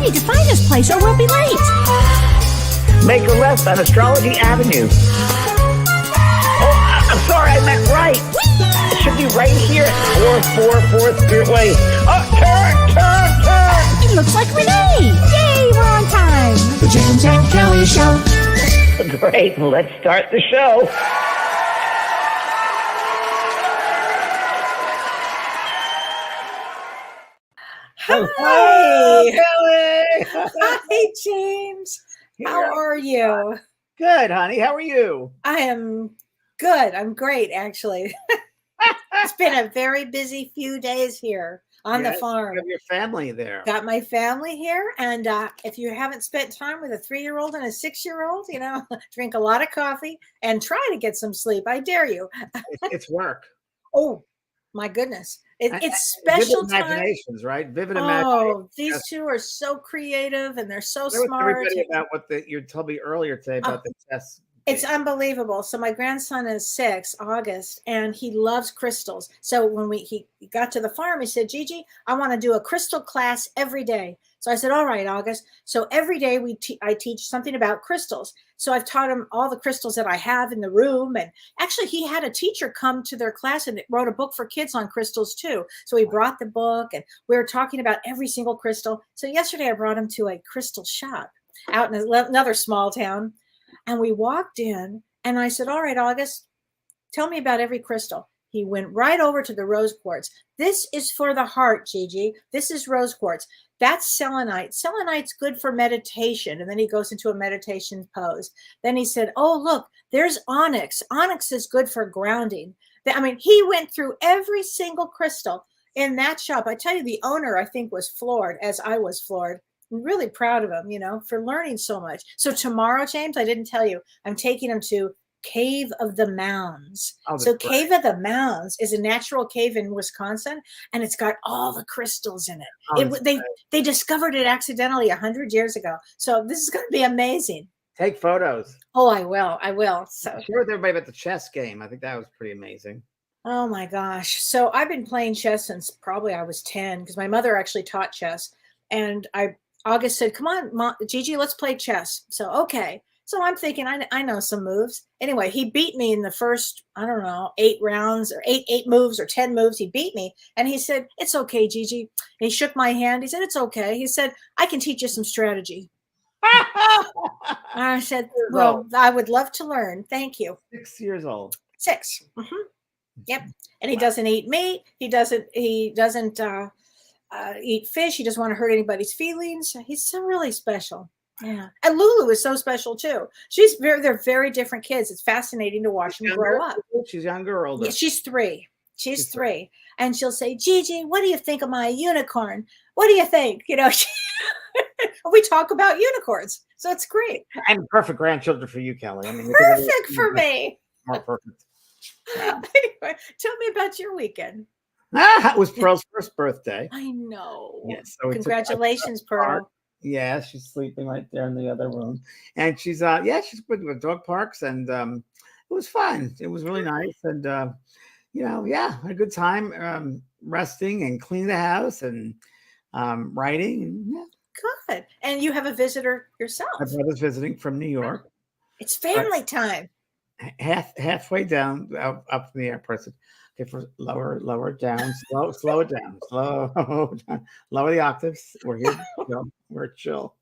need to find this place or we'll be late. Make a left on Astrology Avenue. Oh, I'm sorry, I meant right. It should be right here. 444 Spearway. Oh, turn. It looks like Renee. Yay, we're on time. The James and Kellee Show. Great, let's start the show. Hi, Kellee. hi, James. How are you? Good, honey. How are you? I am good. I'm great, actually. It's been a very busy few days here on the farm. You have your family there. Got my family here, and if you haven't spent time with a 3-year-old and a 6-year-old, drink a lot of coffee and try to get some sleep. I dare you. It's work. Oh, my goodness. It's special vivid time. Imaginations, right? Vivid imaginations. imaginations. These two are so creative and they're so Tell smart. everybody about what you told me earlier today about the chess. It's unbelievable. So my grandson is 6, August, and he loves crystals. So when he got to the farm, he said, Gigi, I want to do a crystal class every day. So I said, all right, August. So every day I teach something about crystals. So I've taught him all the crystals that I have in the room. And actually, he had a teacher come to their class and wrote a book for kids on crystals too. So he brought the book and we were talking about every single crystal. So yesterday I brought him to a crystal shop out in another small town. And we walked in and I said, all right, August, tell me about every crystal. He went right over to the rose quartz. This is for the heart, Gigi. This is rose quartz. That's selenite. Selenite's good for meditation. And then he goes into a meditation pose. Then he said, oh, look, there's onyx. Onyx is good for grounding. I mean, he went through every single crystal in that shop. I tell you, the owner, I think, was floored, as I was floored. I'm really proud of him, for learning so much. So tomorrow, James, I didn't tell you, I'm taking him to Cave of the Mounds. So Cave of the Mounds is a natural cave in Wisconsin, and it's got all the crystals in it. They discovered it accidentally 100 years ago. So this is going to be amazing. Take photos. Oh, I will. So share with everybody about the chess game. I think that was pretty amazing. Oh my gosh. So I've been playing chess since probably I was 10 because my mother actually taught chess. And August said, come on, Mom, Gigi, let's play chess. So, okay. So I'm thinking, I know some moves. Anyway, he beat me in the first, 8 rounds or eight moves or 10 moves. He beat me. And he said, it's okay, Gigi. And he shook my hand. He said, it's okay. He said, I can teach you some strategy. I said, well, I would love to learn. Thank you. 6 years old. 6. Mm-hmm. Yep. And he doesn't eat meat. He doesn't eat fish. He doesn't want to hurt anybody's feelings. He's so really special. Yeah. And Lulu is so special too. They're very different kids. It's fascinating to watch them grow up. She's younger or older? Yeah, she's 3. She's 3. And she'll say, Gigi, what do you think of my unicorn? What do you think? We talk about unicorns. So it's great. And perfect grandchildren for you, Kellee. I mean, perfect for me. More perfect. Anyway, tell me about your weekend. It was Pearl's first birthday. I know. Yes. So congratulations, Pearl. Yeah, she's sleeping right there in the other room. And she's she's with the dog parks and it was fun. It was really nice. And had a good time resting and cleaning the house and writing. And, yeah. Good. And you have a visitor yourself. My brother's visiting from New York. It's family time. Halfway down up in the airport. Okay, lower it down, slow it down, lower the octaves. We're here, we're chill.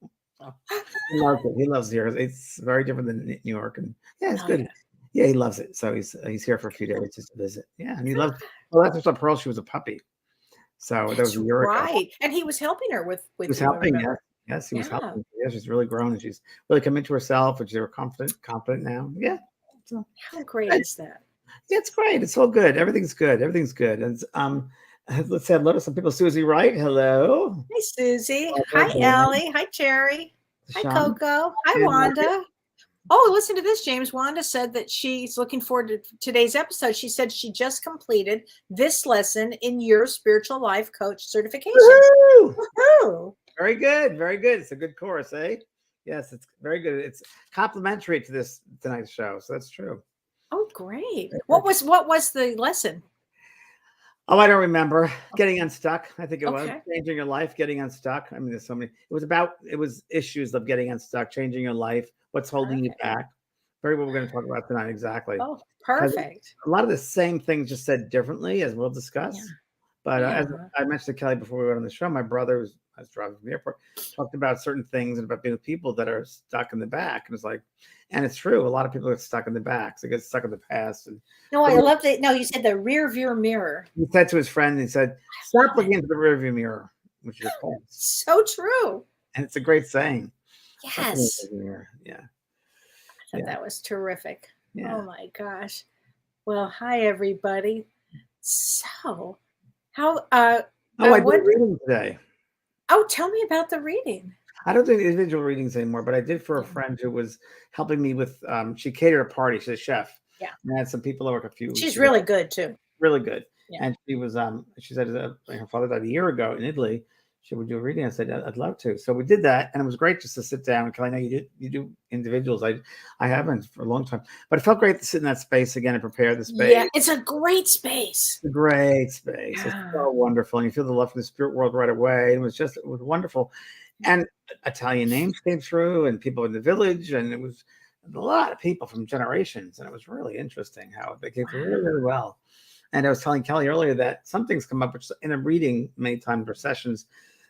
He loves it. He loves it here. It's very different than New York, and it's good. Yeah, he loves it. So he's here for a few days just to visit. Yeah, and he loves. Well, that's what Pearl. She was a puppy, so that was a year ago. Right, and he was helping her with. He was helping. Yes, he was helping. Yeah, she's really grown and she's really come into herself, and she's confident now. Yeah. So how great is that? Yeah, it's great. It's all good. Everything's good. And let's say hello to some people. Susie Wright, hello. Hi, Susie. Hi, Ellie. Hi, Jerry. Hi, Coco. Hi, Wanda. Oh, listen to this, James. Wanda said that she's looking forward to today's episode. She said she just completed this lesson in your spiritual life coach certification. Woo-hoo! Woo-hoo! Very good. Very good. It's a good course, eh? Yes, it's very good. It's complimentary to tonight's show. So that's true. Oh, great. What was the lesson? Oh, I don't remember. Getting unstuck, I think it was. Okay. Changing your life, getting unstuck. I mean, there's so many. It was issues of getting unstuck, changing your life, what's holding you Okay. back. Very what we're going to talk about tonight, exactly. Oh, Because perfect. a lot of the same things just said differently, as we'll Yeah. discuss. But as Yeah. I mentioned to Kelly before we went on the show, my brother I was driving from the airport, talked about certain things and about being with people that are stuck in the back. And it's like, and it's true. A lot of people get stuck in the back. So they get stuck in the past. And No, I love that. No, you said the rear view mirror. he said to his friend, he said, "Stop looking into the rearview mirror, which is your past." So true. And it's a great saying. Stop looking Yes. into the mirror. Yeah. I thought Yeah. that was terrific. Yeah. Oh my gosh. Well, hi everybody. So, how Oh, I what did a reading today. oh, tell me about the reading. I don't do individual readings anymore, but I did for a Yeah. friend who was helping me with. She catered a party. She's a chef. Yeah. And I had some people over a few weeks She's ago. really good too. Really good. Yeah. And she was she said her father died a year ago in Italy. She would do a reading. I said I'd love to. So we did that, and it was great just to sit down. Because I know you do individuals. I haven't for a long time, but it felt great to sit in that space again and prepare the space. Yeah, it's a great space. It's a great space. Yeah. It's so wonderful, and you feel the love from the spirit world right away. It was wonderful, and Italian names came through, and people in the village, and it was a lot of people from generations, and it was really interesting how they came through really, really well. And I was telling Kelly earlier that some things come up, which in a reading many times or sessions,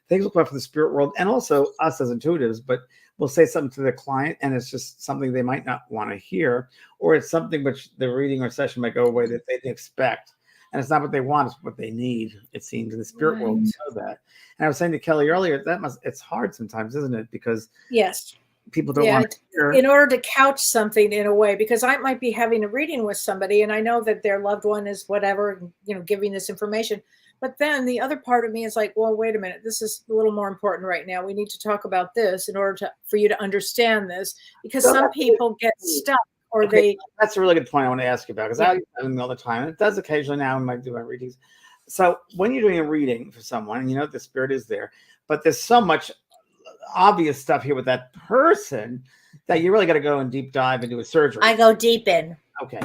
things will come up from the spirit world and also us as intuitives, but we'll say something to the client and it's just something they might not want to hear, or it's something which the reading or session might go away that they didn't expect. And it's not what they want, it's what they need, it seems, in the spirit world. We know that. And I was saying to Kelly earlier, it's hard sometimes, isn't it? Because Yes. people don't want to hear. In order to couch something in a way, because I might be having a reading with somebody and I know that their loved one is whatever, giving this information. But then the other part of me is like, well, wait a minute, this is a little more important right now. We need to talk about this in order for you to understand this, because some people get stuck or That's a really good point I want to ask you about, because I do them all the time. And it does occasionally now when I do my readings. So when you're doing a reading for someone, and you know the spirit is there, but there's so much obvious stuff here with that person that you really got to go and deep dive and do a surgery. I go deep in. Okay.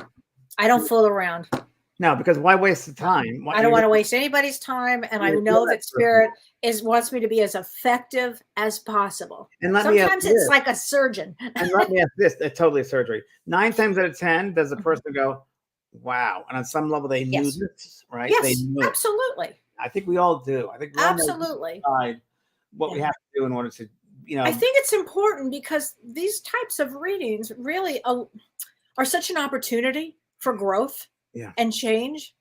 I don't fool around. No, because why waste the time? I don't want to waste anybody's time, and I know that spirit wants me to be as effective as possible. And sometimes it's like a surgeon. And let me ask this: it's totally a surgery. 9 times out of 10, does the person go, "Wow"? And on some level, they knew this, right? Yes, they knew absolutely. I think we all do. I think we all know what we have to do in order to, I think it's important because these types of readings really are such an opportunity for growth and change.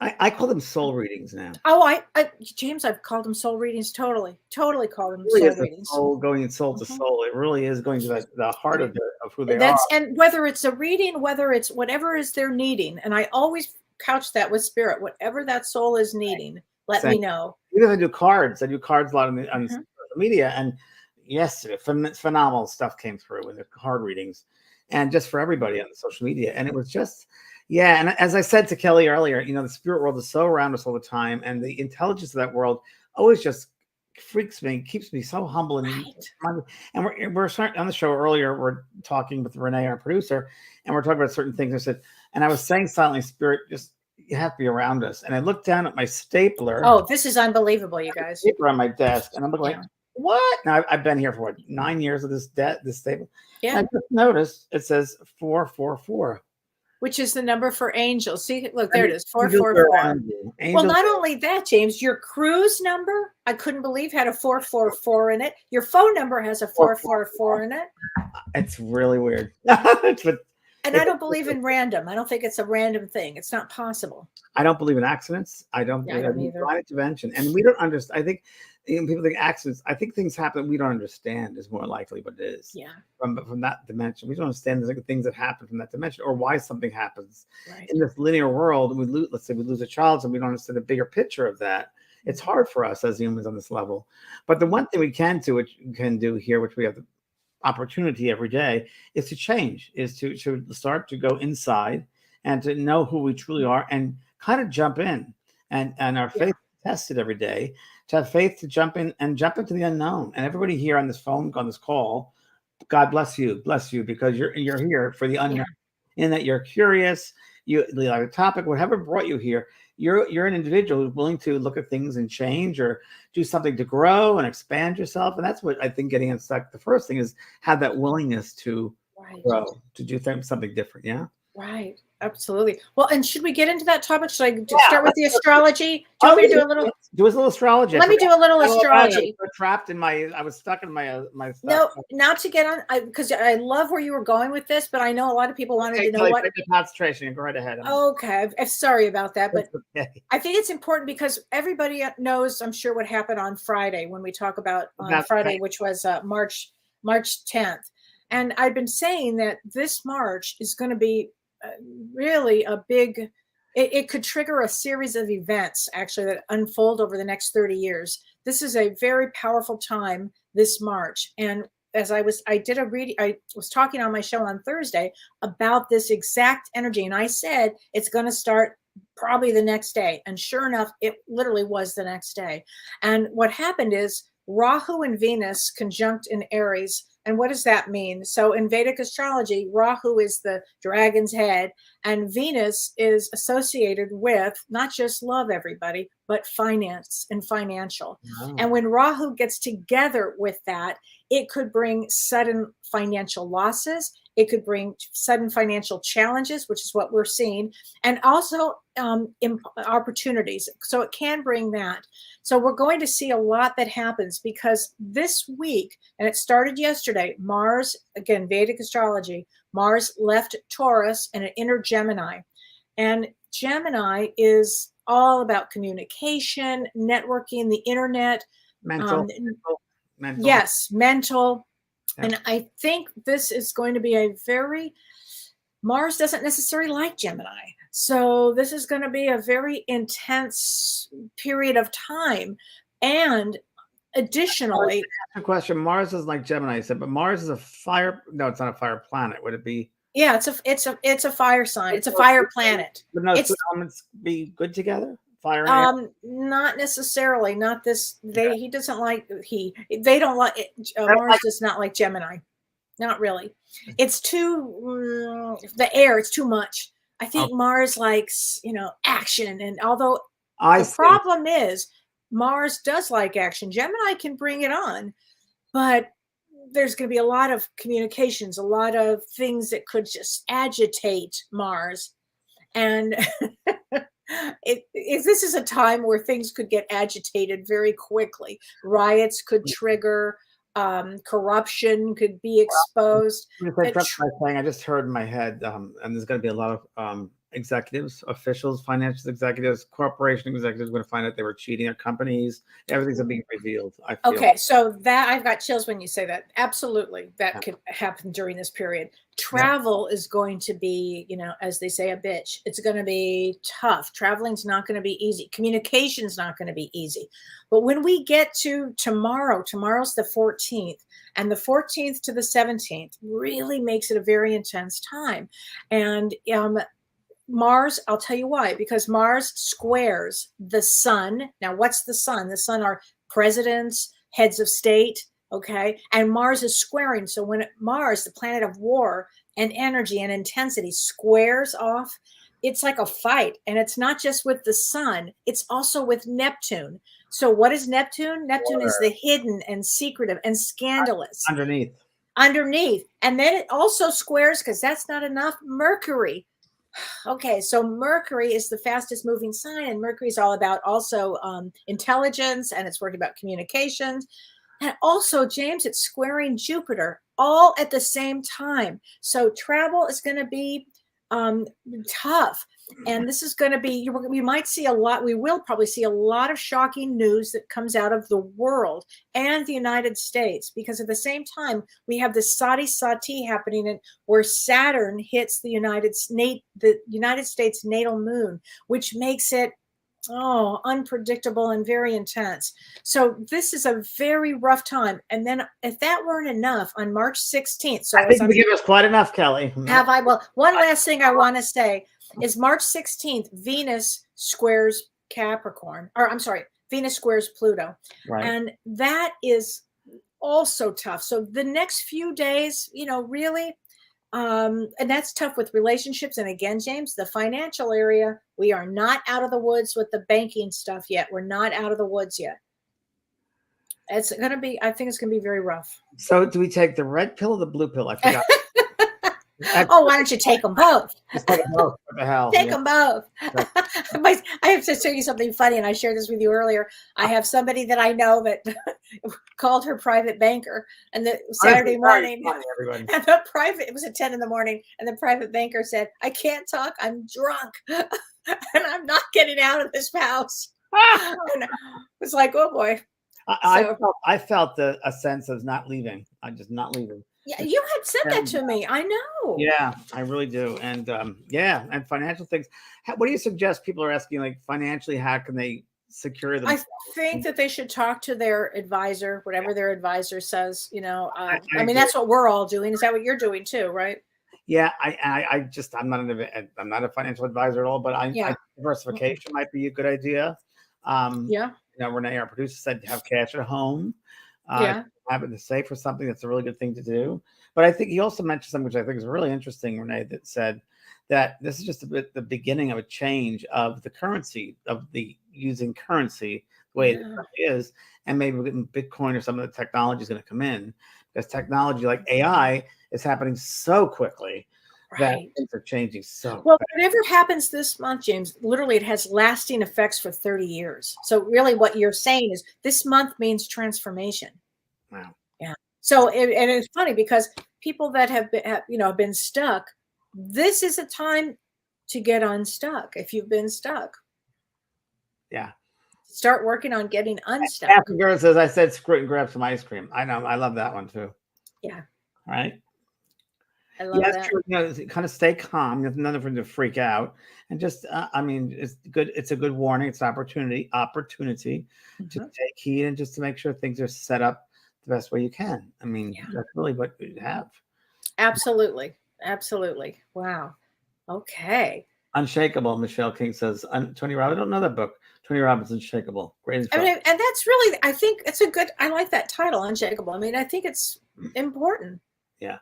I call them soul readings now. Oh, James, I've called them soul readings. Totally called them soul readings. Going in soul to soul. It really is going to the heart of who they are. And whether it's a reading, whether it's whatever is they're needing, and I always couch that with spirit. Whatever that soul is needing, let me know. Even if I do cards a lot on social media, and yesterday phenomenal stuff came through in the card readings, and just for everybody on the social media, and it was just. Yeah, and as I said to Kelly earlier, the spirit world is so around us all the time, and the intelligence of that world always just freaks me, keeps me so humble. And we're starting on the show earlier. We're talking with Renee, our producer, and we're talking about certain things. I said, and I was saying silently, spirit, just you have to be around us. And I looked down at my stapler. Oh, this is unbelievable, you guys. Stapler on my desk, and I'm like, what? Now I've been here for 9 years of this staple. Yeah, and I just noticed it says 444. Which is the number for angels. See, look, there it is, 444. Well, not only that, James, your cruise number, I couldn't believe had a 444 in it. Your phone number has a 444 in it. It's really weird. And I don't believe in random. I don't think it's a random thing. It's not possible. I don't believe in accidents. I don't believe in divine intervention. And we don't understand. I think people think accidents. I think things happen we don't understand is more likely what it is. Yeah. From that dimension. We don't understand the things that happen from that dimension or why something happens. Right. In this linear world, let's say we lose a child and we don't understand the bigger picture of that. It's hard for us as humans on this level. But the one thing we can do, which we can do here, which we have the opportunity every day, is to change, is to start to go inside and to know who we truly are and kind of jump in and our faith tested every day, to have faith to jump in and jump into the unknown. And everybody here on this call, God bless you, because you're here for the unknown, in that you're curious, you like a topic, whatever brought you here, you're an individual who's willing to look at things and change or do something to grow and expand yourself. And that's what I think getting unstuck. The first thing is have that willingness to Right. grow, to do something different. Yeah. Right. Absolutely. Well, and should we get into that topic? Should I Yeah, start with the astrology? Do you want me to do a little? Do a little astrology. Let me do a little astrology. I was trapped in I was stuck in my stuff. No, not to get on, because I love where you were going with this, but I know a lot of people wanted to know what. Concentration. Go right ahead. Okay, I'm sorry about that, but okay. I think it's important because everybody knows, I'm sure, what happened on Friday when we talk about on Friday, right, which was March 10th, and I've been saying that this March is going to be really a big. It could trigger a series of events actually that unfold over the next 30 years. This is a very powerful time this March. And as I was talking on my show on Thursday about this exact energy. And I said, it's going to start probably the next day. And sure enough, it literally was the next day. And what happened is Rahu and Venus conjunct in Aries. And what does that mean? So in Vedic astrology, Rahu is the dragon's head, and Venus is associated with not just love, everybody, but finance and financial. Wow. And when Rahu gets together with that, it could bring sudden financial losses. It could bring sudden financial challenges, which is what we're seeing, and also opportunities. So it can bring that. So we're going to see a lot that happens because this week, and it started yesterday, Mars, again, Vedic astrology, Mars left Taurus and it entered Gemini. And Gemini is all about communication, networking, the internet. Mental. Yes, mental. Yeah. And I think this is going to be Mars doesn't necessarily like Gemini. So this is going to be a very intense period of time. And additionally, a question. Mars is like Gemini, you said, but Mars is a fire. No, it's not a fire planet. Would it be? Yeah, it's a fire sign. It's a fire planet. But no, two elements be good together. Fire and air? Not necessarily. Not this. He doesn't like They don't like it. Mars does not like Gemini. Not really. It's too the air. It's too much. I think Mars likes action, and although the problem is Mars does like action, Gemini can bring it on, but there's going to be a lot of communications, a lot of things that could just agitate Mars, and. If this is a time where things could get agitated very quickly, riots could trigger, corruption could be exposed. I just heard in my head, and there's going to be a lot of executives, officials, financial executives, corporation executives going to find out they were cheating their companies. Everything's being revealed. I feel. Okay, so that I've got chills when you say that. Absolutely, that could happen during this period. Travel is going to be, as they say, a bitch. It's going to be tough. Traveling's not going to be easy. Communication's not going to be easy. But when we get to tomorrow's the 14th, and the 14th to the 17th really makes it a very intense time. And Mars, I'll tell you why, because Mars squares the sun. Now, what's the sun? The sun are presidents, heads of state, okay? And Mars is squaring. So when Mars, the planet of war and energy and intensity, squares off, it's like a fight. And it's not just with the sun, it's also with Neptune. So what is Neptune? Neptune is the hidden and secretive and scandalous. Underneath. And then it also squares, because that's not enough, Mercury. Okay, so Mercury is the fastest moving sign, and Mercury is all about also intelligence, and it's working about communications. And also, James, it's squaring Jupiter all at the same time. So travel is going to be tough. And this is going to be, we might see a lot, we will probably see a lot of shocking news that comes out of the world and the United States, because at the same time, we have this Sati happening where Saturn hits the United States natal moon, which makes it unpredictable and very intense. So this is a very rough time. And then if that weren't enough, on March 16th. So I think you give us quite enough, Kelly. Have I? Well, one last thing I want to say is March 16th, Venus squares Capricorn, or I'm sorry, Venus squares Pluto. Right. And that is also tough. So the next few days, really, And that's tough with relationships. And again, James, the financial area, we are not out of the woods with the banking stuff yet. We're not out of the woods yet. It's going to be, I think it's going to be very rough. So do we take the red pill or the blue pill? I forgot. Oh, why don't you take them both? Just take them both. What the hell? Take Yeah. them both. I have to tell you something funny, and I shared this with you earlier. I have somebody that I know that called her private banker, and the Saturday morning, Everybody. and the private, it was at 10 in the morning, and the private banker said, "I can't talk. I'm drunk, and I'm not getting out of this house." And it was like, oh boy. I felt a sense of not leaving. I'm just not leaving. Yeah, you had said that to me. I know. Yeah, I really do. And and financial things. What do you suggest? People are asking, like, financially, how can they secure themselves? I think that they should talk to their advisor, whatever their advisor says. I mean, agree. that's what we're all doing. Is that what you're doing too, right? Yeah, I'm not a financial advisor at all, but I diversification might be a good idea. Yeah. Renee, our producer, said have cash at home. Have it to save for something. That's a really good thing to do. But I think he also mentioned something which I think is really interesting, Renee, that said that this is just the beginning of a change of the currency, of the using currency the way it is, and maybe Bitcoin or some of the technology is going to come in, because technology like AI is happening so quickly that things are changing so well fast. Whatever happens this month, James, literally it has lasting effects for 30 years. So really what you're saying is this month means transformation. Wow. Yeah. So and it's funny because people that have been stuck, this is a time to get unstuck. If you've been stuck, start working on getting unstuck. Happy Girl says, I said screw it and grab some ice cream. I know, I love that one too. Yeah. Right. I love that. True. Kind of stay calm. There's nothing to freak out, and just it's good. It's a good warning. It's an opportunity to take heed and just to make sure things are set up the best way you can. I mean, that's really what you have. Absolutely. Wow. Okay. Unshakable. Michelle King says, Tony Robbins. I don't know that book. Tony Robbins, Unshakable. Great. I mean, and that's really, I think it's I like that title, Unshakable. I mean, I think it's important. Yeah.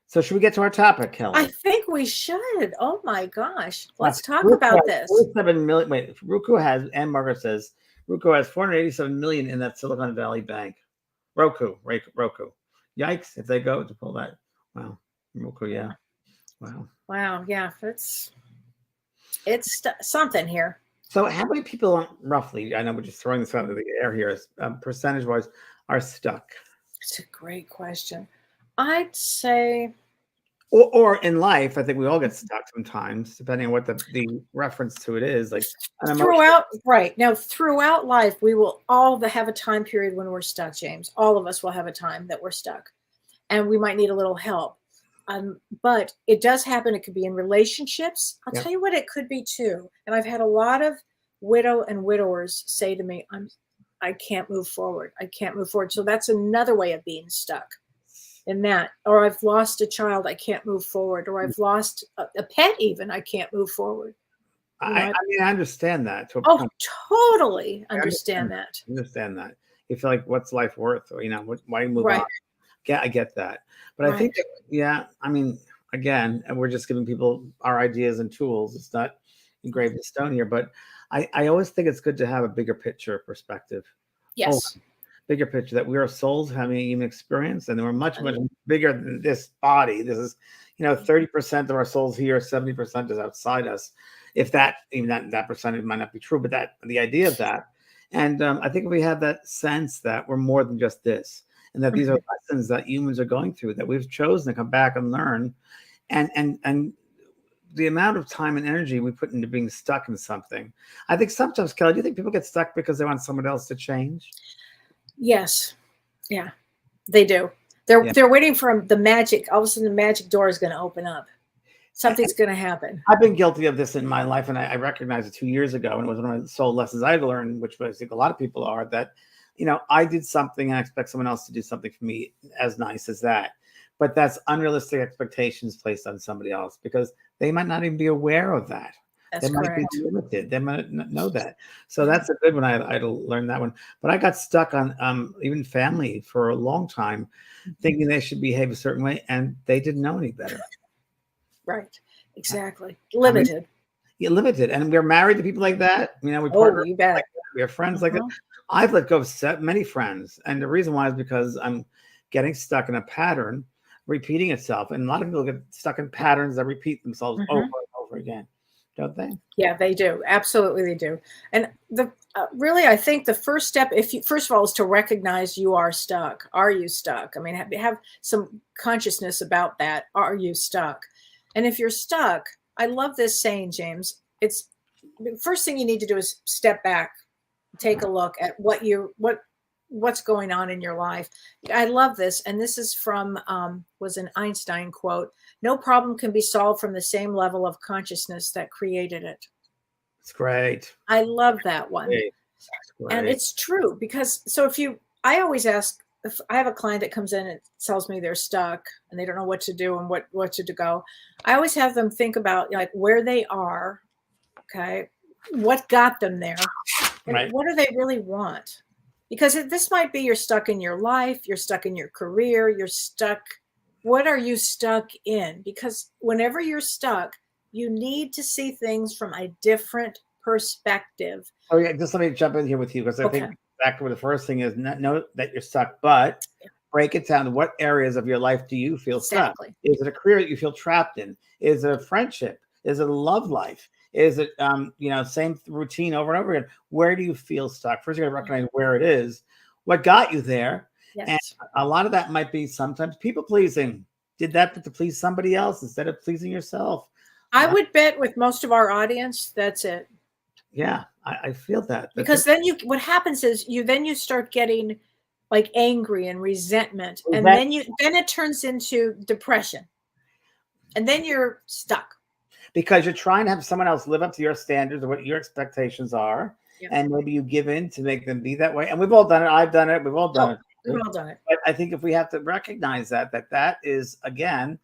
So should we get to our topic, Kellee? I think we should. Oh my gosh. Let's talk about this. 47 million. Wait, Roku has, and Margaret says, Roku has 487 million in that Silicon Valley bank. Roku. Yikes, if they go to pull that. Wow. Roku, yeah. Wow, yeah. It's something here. So how many people roughly, I know we're just throwing this out into the air here, percentage-wise, are stuck? It's a great question. I'd say, or in life, I think we all get stuck sometimes, depending on what the reference to it is. Like throughout life, we will all have a time period when we're stuck, James. All of us will have a time that we're stuck, and we might need a little help. But it does happen. It could be in relationships. I'll tell you what it could be too. And I've had a lot of widow and widowers say to me, I can't move forward. I can't move forward. So that's another way of being stuck. In that, or I've lost a child, I can't move forward, or I've lost a pet, even I can't move forward. I understand that. Totally understand that. Understand that. You feel like, what's life worth? Or why move on? Yeah, I get that. But I think, I mean, again, and we're just giving people our ideas and tools. It's not engraved in stone here, but I always think it's good to have a bigger picture perspective. Yes. Bigger picture, that we are souls having a human experience, and we're much bigger than this body. This is 30% of our souls here, 70% is outside us. If that, even that percentage might not be true, but the idea of that. And I think if we have that sense that we're more than just this, and that these are lessons that humans are going through, that we've chosen to come back and learn, and the amount of time and energy we put into being stuck in something. I think sometimes, Kellee, do you think people get stuck because they want someone else to change? Yes. Yeah, they do. They're waiting for the magic. All of a sudden, the magic door is going to open up. Something's going to happen. I've been guilty of this in my life, and I recognized it 2 years ago, and it was one of the soul lessons I had learned, which I think a lot of people are, that, I did something and I expect someone else to do something for me as nice as that. But that's unrealistic expectations placed on somebody else, because they might not even be aware of that. That's might be correct. limited. They might not know that. So that's a good one. I'd learn that one. But I got stuck on even family for a long time, thinking they should behave a certain way, and they didn't know any better. Right. Exactly. I mean, Limited. you're limited, and we're married to people like that. We Oh, partner you like bet. that. We have friends like that. Uh-huh. I've let go of many friends, and the reason why is because I'm getting stuck in a pattern, repeating itself. And a lot of people get stuck in patterns that repeat themselves over and over again, don't they? Yeah, they do. Absolutely, they do. And the really, I think the first step, if you first of all, is to recognize you are stuck. Are you stuck? I mean, have some consciousness about that. Are you stuck? And if you're stuck, I love this saying, James. It's the first thing you need to do is step back, take a look at what's going on in your life. I love this, and this is from was an Einstein quote. No problem can be solved from the same level of consciousness that created it. It's great. I love that one. Great. And it's true because I always ask, if I have a client that comes in and tells me they're stuck and they don't know what to do and what to go, I always have them think about like where they are, okay, what got them there, and what do they really want? Because this might be you're stuck in your life, you're stuck in your career, you're stuck. What are you stuck in? Because whenever you're stuck, you need to see things from a different perspective. Oh yeah, just let me jump in here with you because I think exactly what the first thing is, know that you're stuck, but break it down to what areas of your life do you feel stuck? Is it a career that you feel trapped in? Is it a friendship? Is it a love life? Is it same routine over and over again? Where do you feel stuck? First, you got to recognize where it is, what got you there. Yes. And a lot of that might be sometimes people pleasing. Did that to please somebody else instead of pleasing yourself. I would bet with most of our audience, that's it. Yeah, I feel that. Because then what happens is you start getting like angry and resentment, and then it turns into depression, and then you're stuck. Because you're trying to have someone else live up to your standards or what your expectations are, and maybe you give in to make them be that way. And we've all done it. I've done it. We've all done it. We've all done it. But I think if we have to recognize that is, again,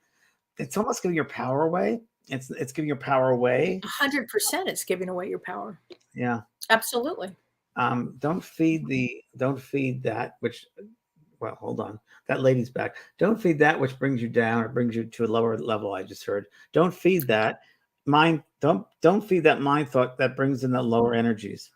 it's almost giving your power away. It's giving your power away. 100%. It's giving away your power. Yeah, absolutely. Don't feed that which. Well, hold on. That lady's back. Don't feed that which brings you down or brings you to a lower level. I just heard. Don't feed that mind. Don't feed that mind thought that brings in the lower energies,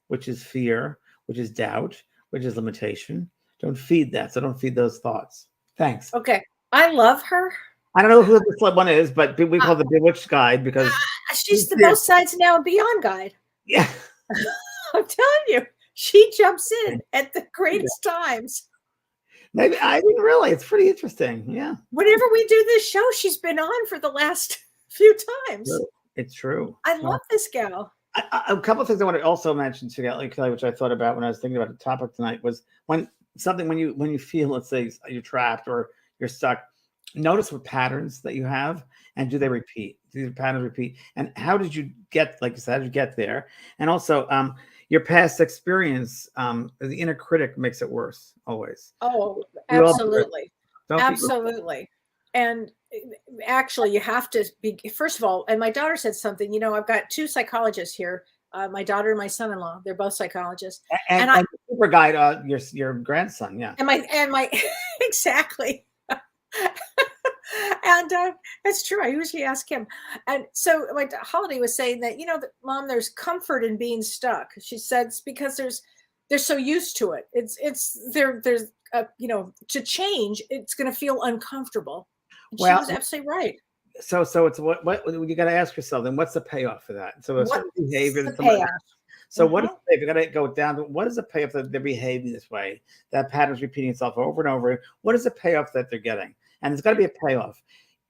which is fear, which is doubt, which is limitation. Don't feed that. So don't feed those thoughts. Thanks. Okay. I love her. I don't know who this one is, but we call the Bewitched Guide because she's the Both Sides Now and Beyond guide. Yeah. I'm telling you, she jumps in at the greatest times. Maybe I didn't really. It's pretty interesting. Yeah. Whenever we do this show, she's been on for the last few times. It's true. I love this gal. A couple of things I want to also mention to Kellee, which I thought about when I was thinking about the topic tonight, was when you feel, let's say, you're trapped or you're stuck. Notice what patterns that you have, and do they repeat? Do the patterns repeat? And how did you get, like you said, how did you get there? And also, your past experience, the inner critic makes it worse always. Oh, absolutely. Absolutely. And actually, you have to be, first of all, and my daughter said something, I've got two psychologists here, my daughter and my son-in-law. They're both psychologists. And I, super guide, your grandson. Yeah. And my exactly. And that's true. I usually ask him. And so my Holiday was saying that, Mom, there's comfort in being stuck. She said it's because they're so used to it. There's to change, it's going to feel uncomfortable. And she was absolutely right. So it's what you got to ask yourself, then what's the payoff for that? So it's behavior. So what if you got to go down to what is the payoff that they're behaving this way? That pattern's repeating itself over and over. What is the payoff that they're getting? And there's got to be a payoff.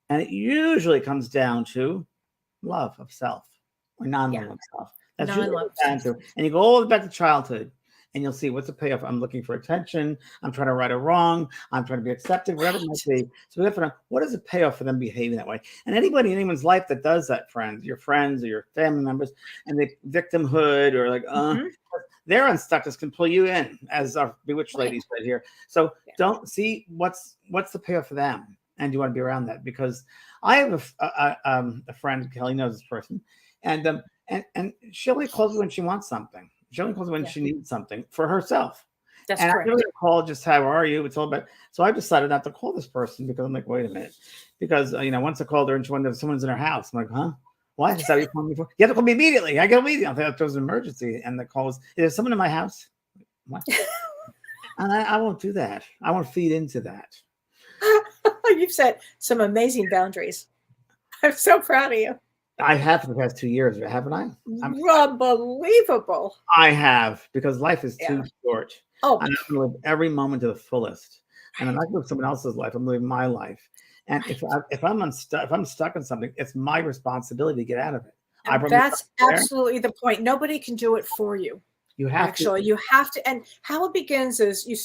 And it usually comes down to love of self or non-love of self. That's usually what it comes down to. And you go all the way back to childhood and you'll see what's the payoff. I'm looking for attention. I'm trying to right a wrong. I'm trying to be accepted, whatever it might be. So we have to know what is the payoff for them behaving that way. And anybody in anyone's life that does that, your friends or your family members, and they victimhood or like, their unstuckness can pull you in, as our Bewitched lady said here. So don't see what's the payoff for them, and you want to be around that. Because I have a friend, Kellee knows this person, And she only calls me when she wants something. She only calls me when Yeah. she needs something for herself. That's And I correct. really call just how are you? It's all about. So I decided not to call this person because I'm like, wait a minute, because once I called her and she wanted someone's in her house. I'm like, huh? What is that? What you calling me for? You have to call me immediately. I get immediately. I thought there was an emergency, and the call was, is there someone in my house? What? And I won't do that. I won't feed into that. You've set some amazing boundaries. I'm so proud of you. I have for the past 2 years, haven't I? Unbelievable. I have, because life is too short. Oh, And I'm going to live every moment to the fullest. And I'm not going to live someone else's life. I'm living my life. And if I'm stuck in something, it's my responsibility to get out of it. that's absolutely the point. Nobody can do it for you. You have Actually, you have to. And how it begins is you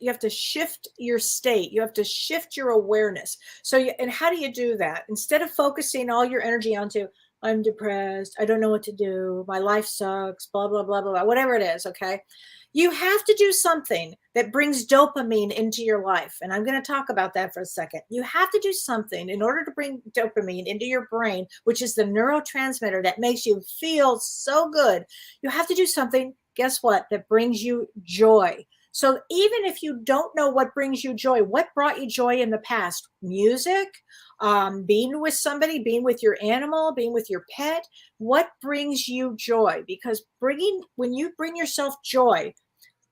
have to shift your state. You have to shift your awareness. And how do you do that? Instead of focusing all your energy onto, I'm depressed, I don't know what to do, my life sucks, blah, blah, blah, blah, blah, whatever it is, okay? You have to do something that brings dopamine into your life. And I'm going to talk about that for a second. You have to do something in order to bring dopamine into your brain, which is the neurotransmitter that makes you feel so good. You have to do something, guess what, that brings you joy. So even if you don't know what brings you joy, what brought you joy in the past? Music, being with somebody, being with your animal, being with your pet. What brings you joy? Because when you bring yourself joy,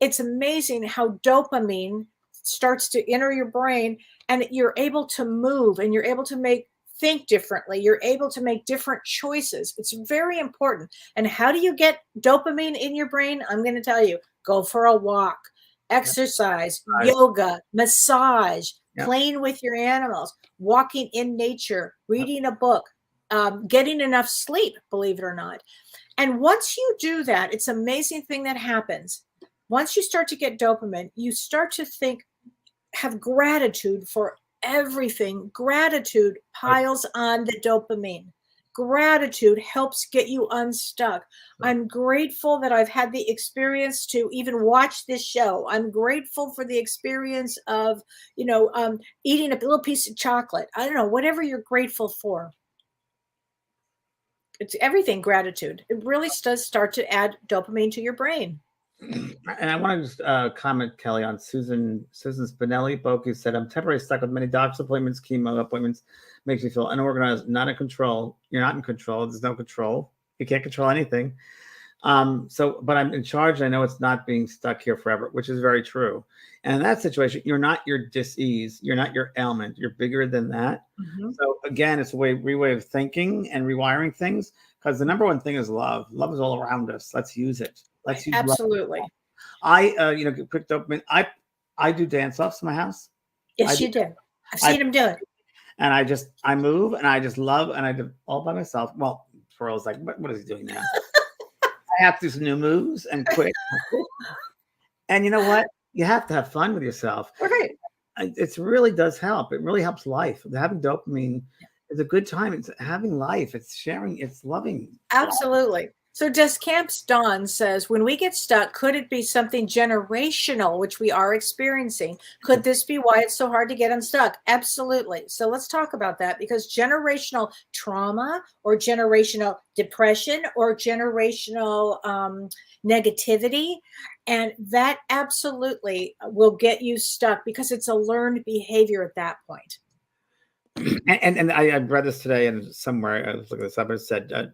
it's amazing how dopamine starts to enter your brain, and you're able to move, and you're able to think differently. You're able to make different choices. It's very important. And how do you get dopamine in your brain? I'm going to tell you, go for a walk, exercise, yoga, massage, playing with your animals, walking in nature, reading a book, getting enough sleep, believe it or not. And once you do that, it's an amazing thing that happens. Once you start to get dopamine, you start to have gratitude for everything. Gratitude piles on the dopamine. Gratitude helps get you unstuck. I'm grateful that I've had the experience to even watch this show. I'm grateful for the experience of, eating a little piece of chocolate. I don't know, whatever you're grateful for. It's everything gratitude. It really does start to add dopamine to your brain. And I want to just comment, Kellee, on Susan Spinelli book, who said, I'm temporarily stuck with many doctor's appointments, chemo appointments, makes me feel unorganized, not in control. You're not in control. There's no control. You can't control anything. But I'm in charge. And I know it's not being stuck here forever, which is very true. And in that situation, you're not your disease. You're not your ailment. You're bigger than that. Mm-hmm. So again, it's a way of thinking and rewiring things, because the number one thing is love. Love is all around us. Let's use it. Let's use absolutely. Love. Quick dopamine. I do dance offs in my house. Yes, you do. I've seen him do it. And I move, and I just love, and I do all by myself. Well, Pearl's like, what is he doing now? I have to do some new moves and quick. And you know what? You have to have fun with yourself. Right. It really does help. It really helps life. Having dopamine is a good time. It's having life. It's sharing. It's loving. Absolutely. Life. So Descamps Dawn says, when we get stuck, could it be something generational, which we are experiencing? Could this be why it's so hard to get unstuck? Absolutely. So let's talk about that, because generational trauma or generational depression or generational negativity, and that absolutely will get you stuck, because it's a learned behavior at that point. And I read this today, and somewhere I was looking this up, it said,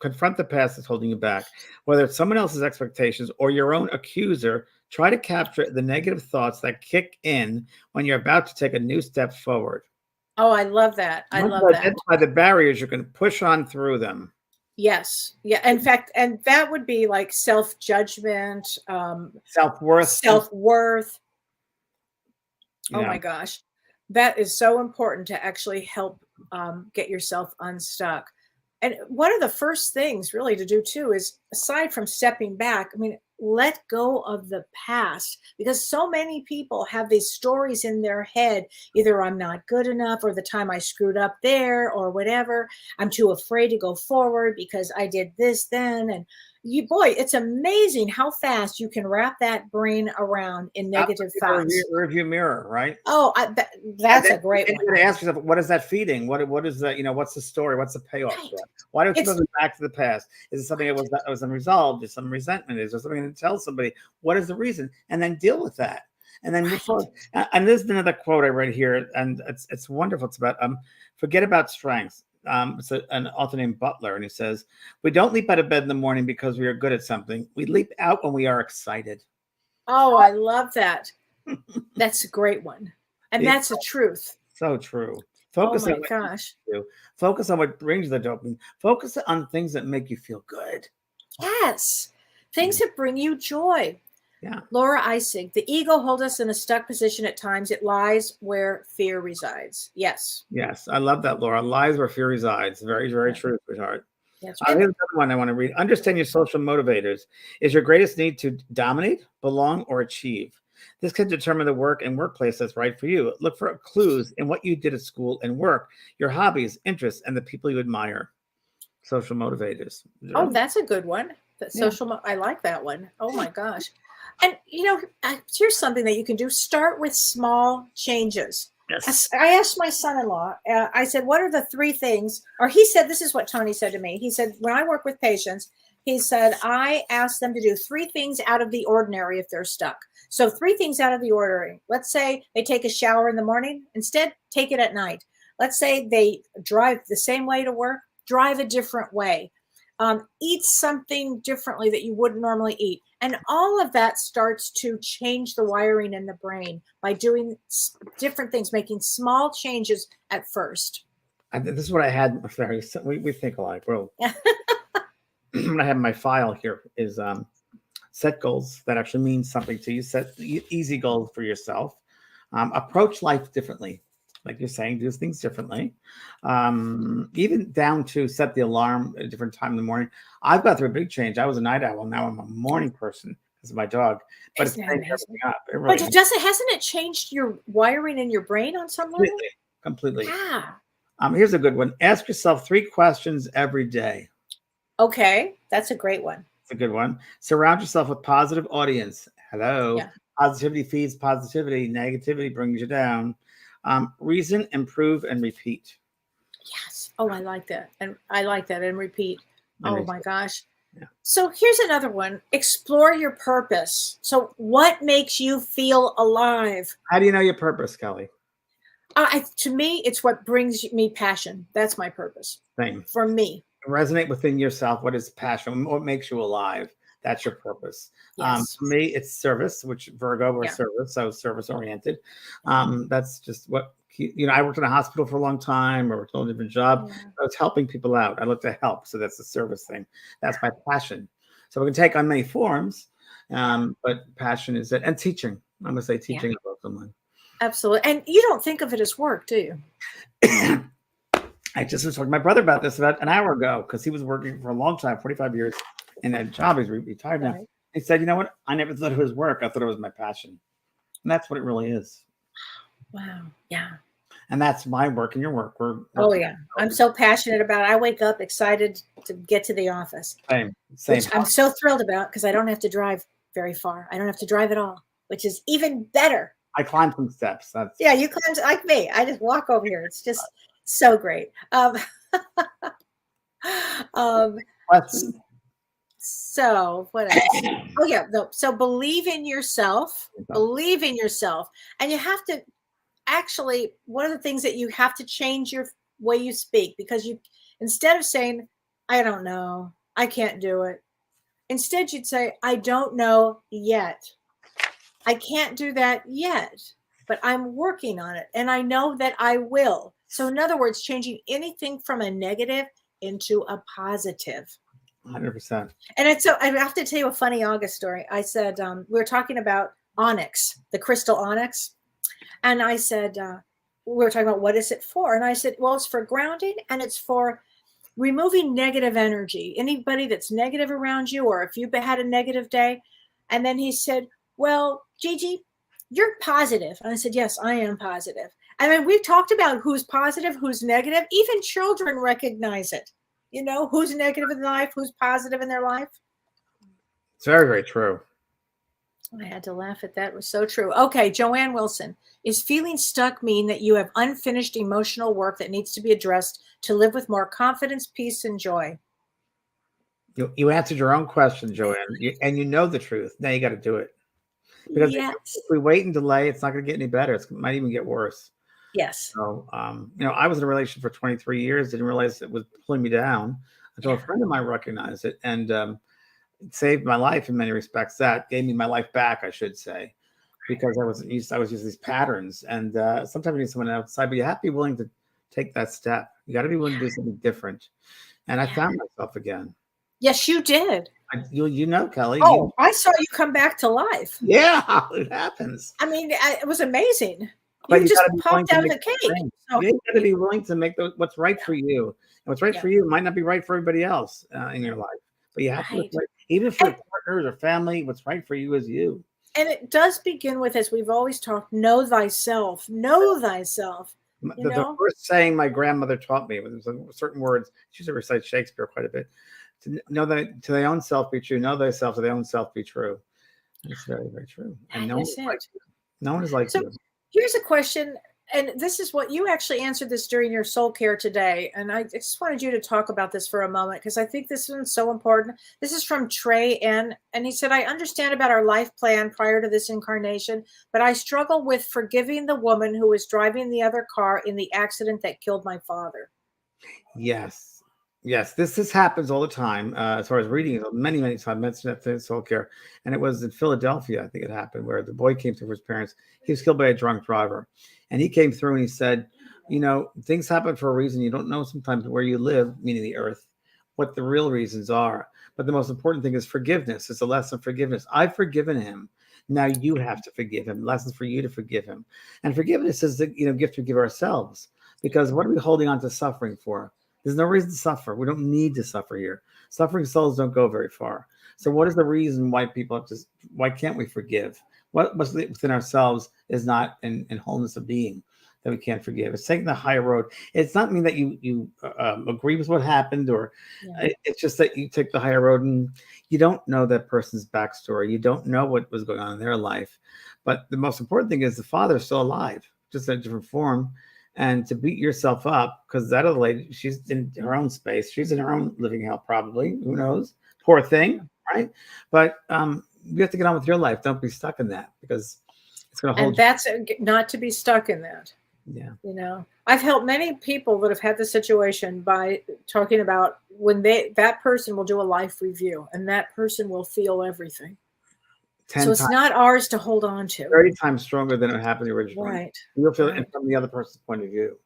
confront the past that's holding you back. Whether it's someone else's expectations or your own accuser, try to capture the negative thoughts that kick in when you're about to take a new step forward. Oh, I love that. I love that. Identify the barriers, you can push on through them. Yes. Yeah. In fact, and that would be like self-judgment, self-worth. Oh my gosh. That is so important to actually help get yourself unstuck. And one of the first things really to do too is, aside from stepping back, let go of the past, because so many people have these stories in their head. Either I'm not good enough, or the time I screwed up there, or whatever. I'm too afraid to go forward because I did this then. It's amazing how fast you can wrap that brain around in negative thoughts. Review mirror, right? Oh, that's a great one. You ask yourself, what is that feeding? What is that? What's the story? What's the payoff? Right. Why don't you go back to the past? Is it something that was unresolved? Is some resentment? Is there something to tell somebody? What is the reason? And then deal with that. And then move forward. And there's been another quote I read here, and it's wonderful. It's about forget about strengths. It's an author named Butler, and he says, we don't leap out of bed in the morning because we are good at something. We leap out when we are excited. Oh, I love that. That's a great one. And that's the truth. So true. Focus on Focus on what brings the dopamine. Focus on things that make you feel good. Yes. Things that bring you joy. Yeah. Laura Ising, the ego holds us in a stuck position at times. It lies where fear resides. Yes. Yes. I love that, Laura. Lies where fear resides. Very, very true, sweetheart. Yes. Here's another one I want to read. Understand your social motivators. Is your greatest need to dominate, belong, or achieve? This can determine the work and workplace that's right for you. Look for clues in what you did at school and work, your hobbies, interests, and the people you admire. Social motivators. Oh, that's a good one. I like that one. Oh my gosh. And here's something that you can do. Start with small changes. Yes. I asked my son-in-law, I said, what are the 3 things? Or he said, this is what Tony said to me. He said, when I work with patients, he said, I ask them to do 3 things out of the ordinary if they're stuck. So 3 things out of the ordinary. Let's say they take a shower in the morning. Instead, take it at night. Let's say they drive the same way to work. Drive a different way. Eat something differently that you wouldn't normally eat. And all of that starts to change the wiring in the brain by doing different things, making small changes at first. This is what I had. We think alike. Well, what I have in my file here is set goals that actually mean something to you. Set easy goals for yourself. Approach life differently. Like you're saying, do things differently. Even down to set the alarm at a different time in the morning. I've got through a big change. I was a night owl. Now I'm a morning person because of my dog. But it's changed everything up. But hasn't it changed your wiring in your brain on some level? Completely. Yeah. Here's a good one. Ask yourself 3 questions every day. Okay. That's a great one. It's a good one. Surround yourself with positive audience. Hello. Yeah. Positivity feeds positivity. Negativity brings you down. Reason, improve, and repeat. Yes. Oh, I like that. And repeat. Oh my gosh. Yeah. So here's another one. Explore your purpose. So what makes you feel alive? How do you know your purpose, Kellee? To me, it's what brings me passion. That's my purpose. Same. For me. Resonate within yourself. What is passion? What makes you alive? That's your purpose. Yes. For me, it's service, which Virgo was service, so service oriented. That's just what I worked in a hospital for a long time, or worked on a different job. Yeah. I was helping people out. I look to help, so that's the service thing. That's my passion. So we can take on many forms, but passion is it, and teaching. I'm gonna say teaching about someone. Absolutely, and you don't think of it as work, do you? I just was talking to my brother about this about an hour ago because he was working for a long time, 45 years. In that job, he's retired now. Right. He said, you know what? I never thought it was work. I thought it was my passion. And that's what it really is. Wow. Yeah. And that's my work and your work. I'm so passionate about it. I wake up excited to get to the office. Same. Which I'm so thrilled about because I don't have to drive very far. I don't have to drive at all, which is even better. I climb some steps. You climb like me. I just walk over here. It's just so great. So what else? So believe in yourself. Believe in yourself. And you have to actually, one of the things that you have to change your way you speak, because instead of saying, I don't know, I can't do it. Instead, you'd say, I don't know yet. I can't do that yet, but I'm working on it. And I know that I will. So in other words, changing anything from a negative into a positive. 100%. And so I have to tell you a funny August story. I said, we were talking about onyx, the crystal onyx. And I said, we were talking about what is it for? And I said, well, it's for grounding and it's for removing negative energy. Anybody that's negative around you, or if you've had a negative day. And then he said, well, Gigi, you're positive. And I said, yes, I am positive. I mean, we've talked about who's positive, who's negative. Even children recognize it. You know, who's negative in life, who's positive in their life. It's very, very true. I had to laugh at that. It was so true. Okay, Joanne Wilson. Is feeling stuck mean that you have unfinished emotional work that needs to be addressed to live with more confidence, peace, and joy? You answered your own question, Joanne, and you know the truth. Now you got to do it. Because Yes. if we wait and delay, it's not going to get any better. It might even get worse. Yes. So, I was in a relationship for 23 years, didn't realize it was pulling me down until a friend of mine recognized it, and it saved my life in many respects. That gave me my life back, I should say, because I was using these patterns, and sometimes you need someone outside, but you have to be willing to take that step. You got to be willing to do something different. And I found myself again. Yes, you did. You know, Kellee. Oh, I saw you come back to life. Yeah, it happens. I mean, it was amazing. But You just gotta be willing popped to out of make the the cake. change. So, You got to be willing to make what's right for you. And what's right for you might not be right for everybody else in your life. But you have to, even for partners or family, what's right for you is you. And it does begin with, as we've always talked, know thyself. Know thyself. The first saying my grandmother taught me was certain words. She used to recite Shakespeare quite a bit. To know that to thy own self be true. Know thyself to thy own self be true. And it's very, very true. And no one is like you. No one is like you. Here's a question, and this is what you actually answered this during your soul care today. And I just wanted you to talk about this for a moment because I think this one's so important. This is from Trey N. And he said, I understand about our life plan prior to this incarnation, but I struggle with forgiving the woman who was driving the other car in the accident that killed my father. Yes. Yes, this happens all the time. As far as reading, many times I mentioned that to soul care, and it was in Philadelphia. I think it happened where the boy came through his parents. He was killed by a drunk driver, and he came through and he said, things happen for a reason. You don't know sometimes where you live, meaning the earth, what the real reasons are. But the most important thing is forgiveness. It's a lesson of forgiveness. I've forgiven him. Now you have to forgive him. Lessons for you to forgive him, and forgiveness is the gift we give ourselves. Because what are we holding on to suffering for? There's no reason to suffer. We don't need to suffer here. Suffering souls don't go very far. So what is the reason why why can't we forgive? What within ourselves is not in wholeness of being that we can't forgive? It's taking the higher road. It's not mean that you agree with what happened, or it's just that you take the higher road and you don't know that person's backstory. You don't know what was going on in their life. But the most important thing is the father is still alive, just in a different form. And to beat yourself up, because that other lady, she's in her own space. She's in her own living hell, probably. Who knows? Poor thing, right? But you have to get on with your life. Don't be stuck in that, because it's going to hold. And that's not to be stuck in that. Yeah. I've helped many people that have had the situation by talking about when that person will do a life review, and that person will feel everything. So it's not ours to hold on to. 30 times stronger than it happened originally. Right. You'll feel it from the other person's point of view.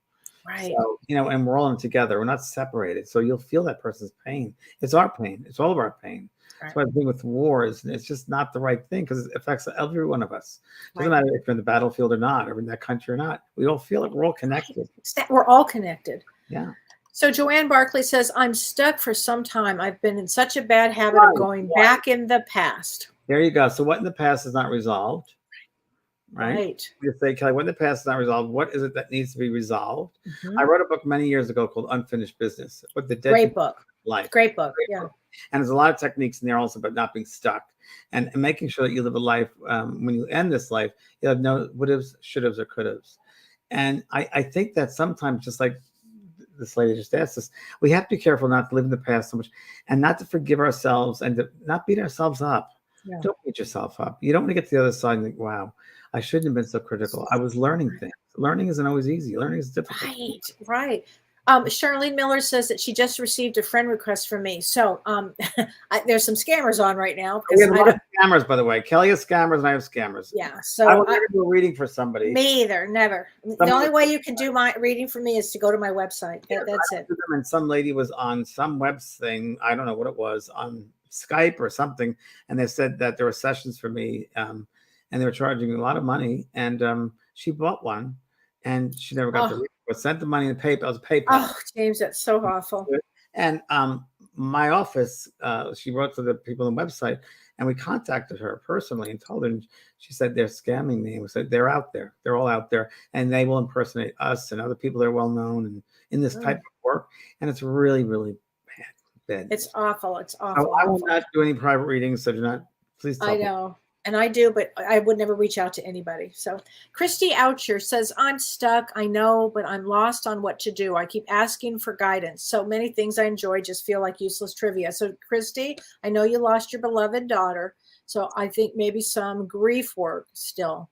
Right. So, and we're all in together. We're not separated. So you'll feel that person's pain. It's our pain. It's all of our pain. Right. That's why the thing with wars, it's just not the right thing, because it affects every one of us. It doesn't matter if you're in the battlefield or not, or in that country or not. We all feel it. We're all connected. We're all connected. Yeah. So Joanne Barkley says, I'm stuck for some time. I've been in such a bad habit of going back in the past. There you go. So what in the past is not resolved, right? You say, Kellee, what in the past is not resolved, what is it that needs to be resolved? I wrote a book many years ago called Unfinished Business. Great book. Life. Great book. Yeah. And there's a lot of techniques in there also about not being stuck and making sure that you live a life, when you end this life, you have no would-haves, should-haves, or could-haves. And I think that sometimes, just like this lady just asked us, we have to be careful not to live in the past so much, and not to forgive ourselves, and to not beat ourselves up. Yeah. Don't beat yourself up. You don't want to get to the other side and think, wow, I shouldn't have been so critical. I was learning things. Learning isn't always easy. Learning is difficult. Right. Charlene Miller says that she just received a friend request from me. So there's some scammers on right now. We have a lot of scammers, by the way. Kellee has scammers and I have scammers. Yeah. So I would never do a reading for somebody. Me either. Never. The only way you can do my reading for me is to go to my website. That's it. And some lady was on some web thing. I don't know what it was, on Skype or something. And they said that there were sessions for me. And they were charging me a lot of money. And she bought one. And she never got the reading, but sent the money in PayPal. It was PayPal. Oh, James, that's so awful. And my office, she wrote to the people on the website, and we contacted her personally and told her. And she said, they're scamming me. And we said, they're out there. They're all out there. And they will impersonate us and other people that are well known and in this type of work. And it's really, really bad. bad It's news. awful. It's So awful. I will awful. not do any private readings. So do not, please tell I me. know. And I do, but I would never reach out to anybody. So Christy Oucher says, I'm stuck. I know, but I'm lost on what to do. I keep asking for guidance. So many things I enjoy just feel like useless trivia. So Christy, I know you lost your beloved daughter. So I think maybe some grief work still.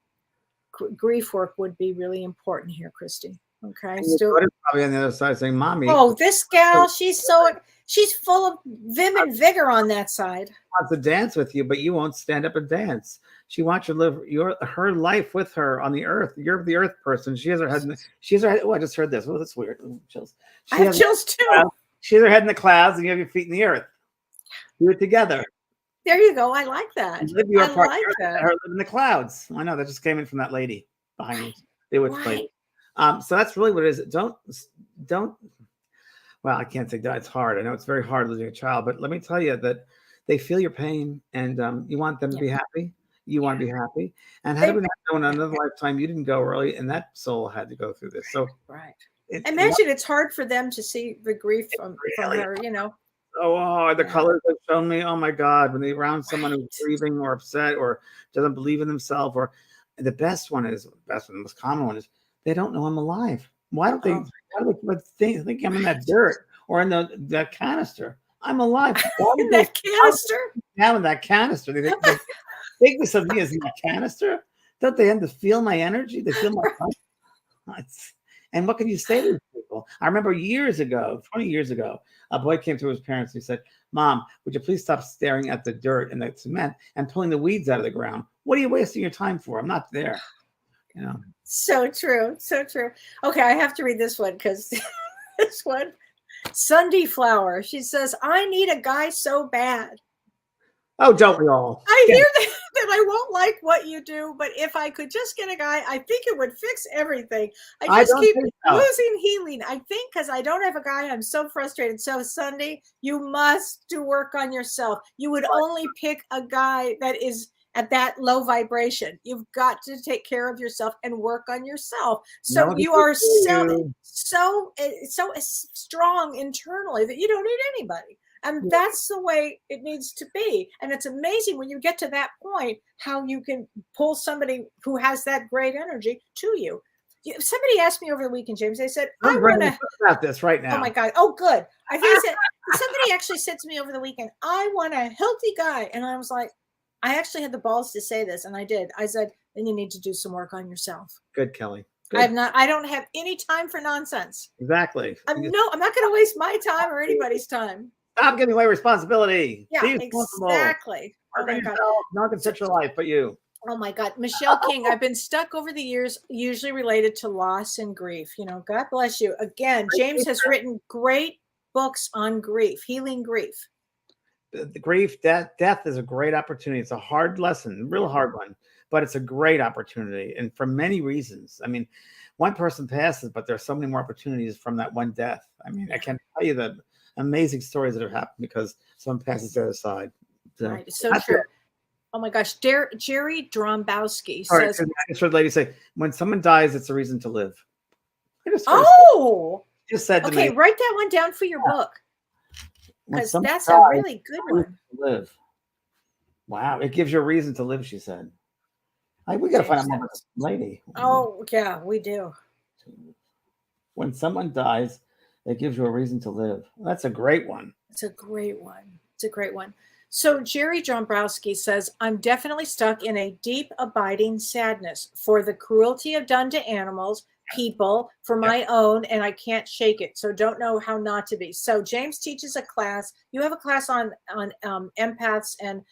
Grief work would be really important here, Christy. Okay. And your Still. daughter's probably on the other side saying, "Mommy, Oh, this gal, she's full of vim and vigor on that side. wants to dance with you, but you won't stand up and dance. She wants you to live her life with her on the earth. You're the earth person. She has her head. She has her head. Oh, I just heard this. Oh, that's weird. Ooh, chills. I have chills too. She has her head in the clouds, and you have your feet in the earth. Do it together. There you go. I like that. I like that. Her live in the clouds. I know that just came in from that lady behind you. The witch lady. So that's really what it is. Don't. Well, I can't say that. It's hard. I know it's very hard losing a child, but let me tell you that they feel your pain, and you want them to be happy. You want to be happy. And had we not known another lifetime, you didn't go early, and that soul had to go through this. So right. Imagine it's hard for them to see the grief from her, you know. Oh, the colors have shown me. Oh my God, when they're around someone who's grieving or upset or doesn't believe in themselves, or the best one, the most common one is they don't know I'm alive. Why don't they? Why do they think I'm in that dirt or in that canister? I'm alive. In that canister? Now in that canister. They think the bigness of me is in that canister. Don't they end to feel my energy? They feel my and what can you say to these people? I remember years ago, 20 years ago, a boy came to his parents and he said, "Mom, would you please stop staring at the dirt and the cement and pulling the weeds out of the ground? What are you wasting your time for? I'm not there." You know. So true. So true. Okay, I have to read this one because this one, Sunday Flower. She says, I need a guy so bad. Oh, don't we all? I hear that I won't like what you do, but if I could just get a guy, I think it would fix everything. I just keep losing healing. I think because I don't have a guy, I'm so frustrated. So Sunday, you must do work on yourself. You would only pick a guy that is at that low vibration. You've got to take care of yourself and work on yourself. So you are so strong internally that you don't need anybody. And that's the way it needs to be. And it's amazing when you get to that point, how you can pull somebody who has that great energy to you. Somebody asked me over the weekend, James, they said, I want to about this right now. Oh my God. Oh, good. I think somebody actually said to me over the weekend, I want a healthy guy. And I was like, I actually had the balls to say this, and I did. I said, then you need to do some work on yourself. Good, Kelly. Good. I don't have any time for nonsense. Exactly. I'm not going to waste my time or anybody's time. Stop giving away responsibility. Yeah, exactly. Oh my God. Not in such a life, but you. Oh my God. Michelle King, I've been stuck over the years, usually related to loss and grief. You know, God bless you. Again, James has written great books on grief, healing grief. The grief, death is a great opportunity. It's a hard lesson, a real hard one, but it's a great opportunity. And for many reasons. I mean, one person passes, but there's so many more opportunities from that one death. I mean, I can't tell you the amazing stories that have happened because someone passes the other side. So, right. So true. Oh my gosh. Jerry Drombowski says, I just heard the lady say, when someone dies, it's a reason to live. Just said to me, write that one down for your book. Because that's a really good one. Live. Wow. It gives you a reason to live, she said. We got to find out more about this lady. Oh, yeah, we do. When someone dies, it gives you a reason to live. That's a great one. It's a great one. It's a great one. So Jerry Dombrowski says, I'm definitely stuck in a deep, abiding sadness for the cruelty done to animals, people, for my own, and I can't shake it. So don't know how not to be. So James teaches a class. You have a class on empaths and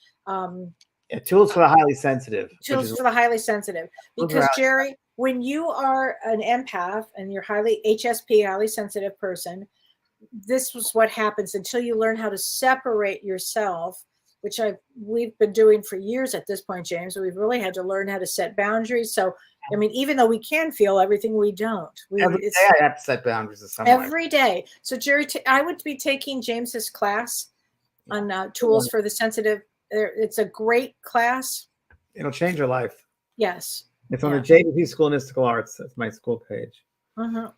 tools for the highly sensitive. Tools for the highly sensitive. Because Jerry, when you are an empath and you're HSP, highly sensitive person, this was what happens until you learn how to separate yourself, which we've been doing for years at this point, James. We've really had to learn how to set boundaries. So, I mean, even though we can feel everything, we don't. Every day I have to set boundaries in some way. Every day. So, Jerry, I would be taking James's class on tools for the sensitive. It's a great class. It'll change your life. Yes. It's on the JVP School of Mystical Arts. That's my school page.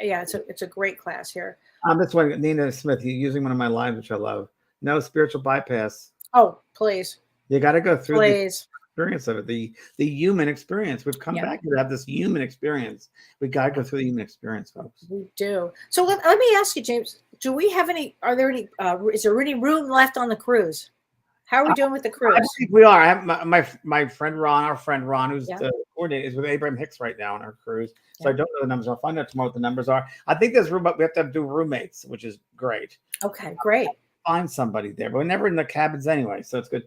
Yeah, it's a great class here. This one, Nina Smith, using one of my lines, which I love. No spiritual bypass. Oh, please, You got to go through the please. experience of it, the human experience. We've come Yeah. back to have this human experience. We got to go through the human experience, folks. We do. So let me ask you, James, do we have any, are there any, is there any room left on the cruise? How are we doing with the I cruise? think we are. I have my friend Ron, our friend Ron, who's Yeah. the coordinator, is with Abraham Hicks right now on our cruise. So Yeah. I don't know the numbers. I'll find out tomorrow what the numbers are. I think there's room, but we have to do roommates, which is great. Okay, great. Find somebody there, but we're never in the cabins anyway, so it's good.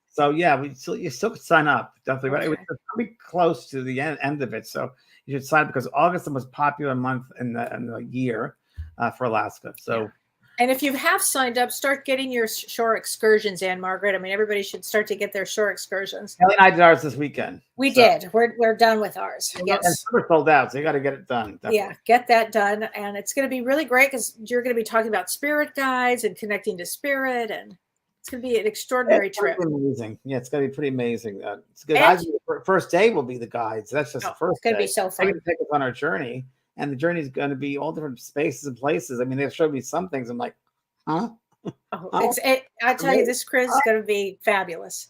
So yeah, you still could sign up definitely. But it was Okay. probably close to the end of it, so you should sign up because August is the most popular month in the year for Alaska. So. Yeah. And if you have signed up, start getting your shore excursions in, Margaret. I mean, everybody should start to get their shore excursions. Kellee and I did ours this weekend. We did. We're done with ours. Yes. And we're sold out, so you got to get it done. Definitely. Yeah, get that done. And it's going to be really great because you're going to be talking about spirit guides and connecting to spirit. And it's going to be an extraordinary trip. Amazing. Yeah, it's going to be pretty amazing. It's good. And- The first day will be the guides. That's just the first It's going to day. be so They're fun. going to take us on our journey, and the journey is going to be all different spaces and places. I mean, they've showed me some things. I'm like, huh? Oh, I tell you, this cruise is going to be fabulous.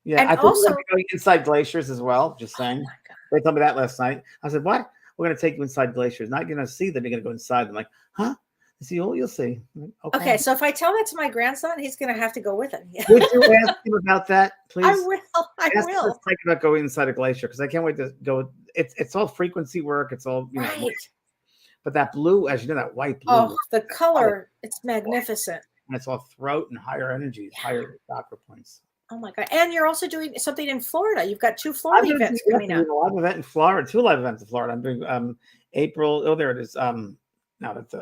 Yeah, And I think we're also- going to go inside glaciers as well. Just saying. Oh my God. They told me that last night. I said, what? We're going to take you inside glaciers. Not going to see them. You're going to go inside. I'm like, huh? I see, oh, you'll see. Okay, so if I tell that to my grandson, he's going to have to go with him. Would you ask him about that, please? I will. I Ask him will. to think about going inside a glacier because I can't wait to go. It's all frequency work. It's all Right. But that blue, as you know, that white blue, Oh, the color, it's magnificent. and it's all throat and higher energies, higher chakra points. Oh my God. And you're also doing something in Florida. You've got 2 Florida events coming up. A live event in Florida, 2 live events in Florida. I'm doing April. Oh, there it is. No, that's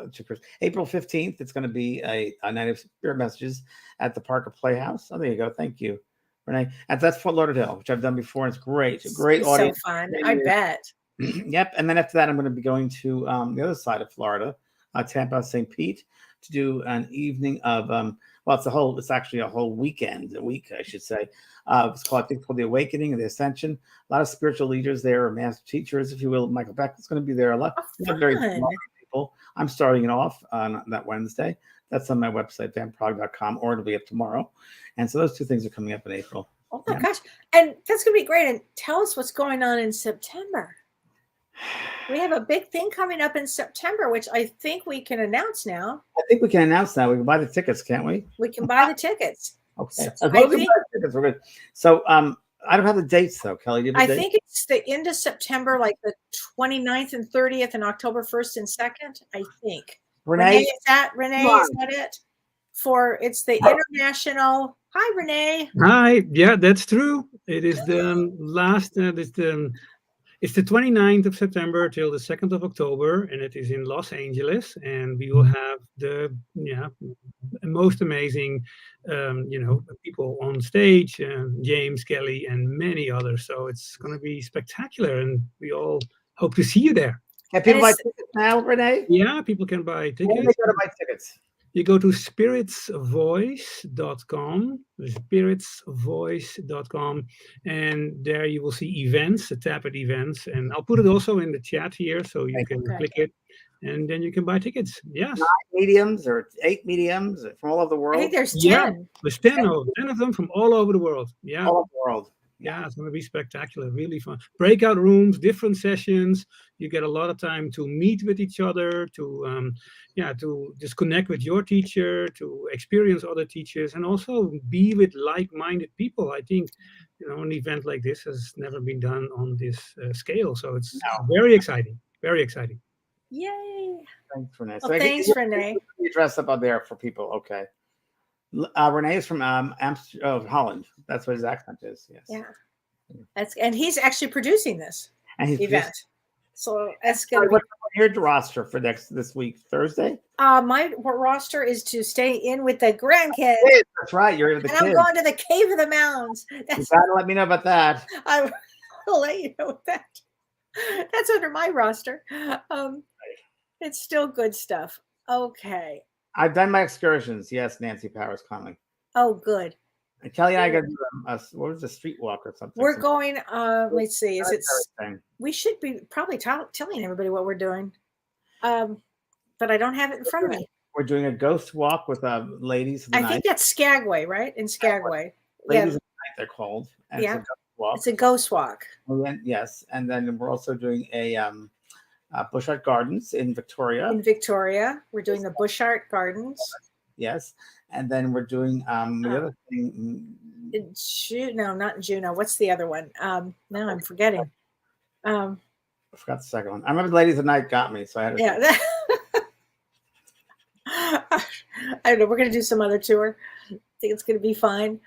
April 15th. It's going to be a night of spirit messages at the Parker Playhouse. Oh, there you go. Thank you, Renee. And that's Fort Lauderdale, which I've done before. And it's great. A great It's audience. so fun. I bet. Yep. And then after that, I'm going to be going to the other side of Florida, Tampa, St. Pete, to do an evening of it's actually a whole weekend, a week, I should say. It's called, I think, called The Awakening and the Ascension. A lot of spiritual leaders there, or master teachers, if you will. Michael Beckett's going to be there. A lot of very smart people. I'm starting it off on that Wednesday. That's on my website, vanprog.com, or it'll be up tomorrow. And so those 2 things are coming up in April. Oh my gosh. And that's going to be great. And tell us what's going on in September. We have a big thing coming up in September, which I think we can announce now. I think we can announce that. We can buy the tickets, can't we? We can buy the tickets. Okay. So As long as we buy the tickets, we're good. So I don't have the dates though, Kellee. Do you have I the dates? think it's the end of September, like the 29th and 30th and October 1st and 2nd, I think. Renee, is that it? It's the international. Hi, Renee. Hi, yeah, that's true. It is the last, it's the 29th of September till the 2nd of October, and it is in Los Angeles, and we will have the most amazing, people on stage, James, Kellee, and many others. So it's going to be spectacular, and we all hope to see you there. can people buy tickets now, Renee? Yeah, people can buy Where do tickets. they go to buy tickets? You go to spiritsvoice.com, spiritsvoice.com, and there you will see events, a tab at events, and I'll put it also in the chat here so you can click it, and then you can buy tickets. Yes. 9 mediums or 8 mediums from all over the I world? think there's 10. Yeah. There's 10 of them from all over the world. Yeah. All over the world. Yeah, it's going to be spectacular, really fun. Breakout rooms, different sessions. You get a lot of time to meet with each other, to just connect with your teacher, to experience other teachers, and also be with like-minded people. I think, an event like this has never been done on this scale. So it's very exciting, very exciting. Yay. Thanks, Renee. Well, thanks, Renee. You dress up on there for people. Okay. Renee is from Holland. That's what his accent is. Yes. Yeah. And he's actually producing this And he's event. So that's good. What's your roster for this week, Thursday? My roster is to stay in with the grandkids. That's right. You're the And kids. I'm going to the Cave of the Mounds. You That's gotta let me know about that. I will let you know that. That's under my roster. It's still good stuff. Okay. I've done my excursions. Yes, Nancy Powers Conley. Oh, good. And Kellee and I got to do what was the street walk or something? We're going. Let's see. Everything. We should be probably telling everybody what we're doing. But I don't have it in front of me. We're doing a ghost walk with ladies of the I night. think that's Skagway, right? In Skagway. Ladies of the night, they're called. And Yeah. It's a ghost walk. It's a ghost walk. Yes, and then we're also doing a Bush Art Gardens in Victoria. In Victoria, we're doing the Bush Art Gardens. Yes, and then we're doing the other thing. No, not in Juneau. What's the other one? Now I'm forgetting. I forgot the second one. I remember the Ladies of the Night got me, so I had to. Yeah. I don't know. We're going to do some other tour. I think it's going to be fine.